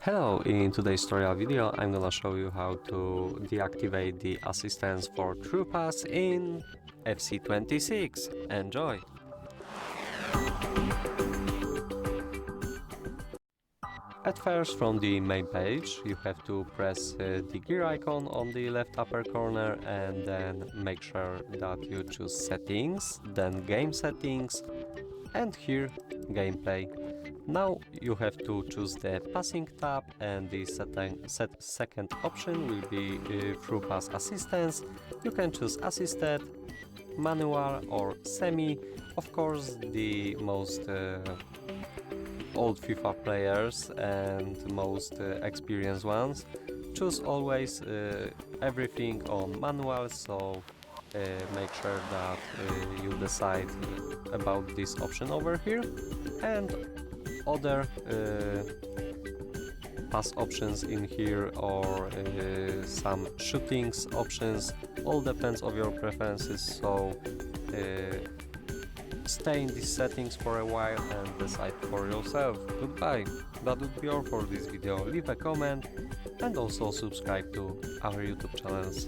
Hello, in today's tutorial video I'm gonna show you how to deactivate the assistance for True Pass in FC26. Enjoy! At first, from the main page, you have to press the gear icon on the left upper corner and then make sure that you choose settings, then game settings, and here gameplay. Now you have to choose the passing tab, and the second option will be through pass assistance. You can choose assisted, manual or semi. Of course, the most old FIFA players and most experienced ones choose always everything on manual, so make sure that you decide about this option over here, and other pass options in here or some shootings options, all depends on your preferences, so stay in these settings for a while and decide for yourself. Goodbye, that would be all for this video. Leave a comment and also subscribe to our YouTube channels.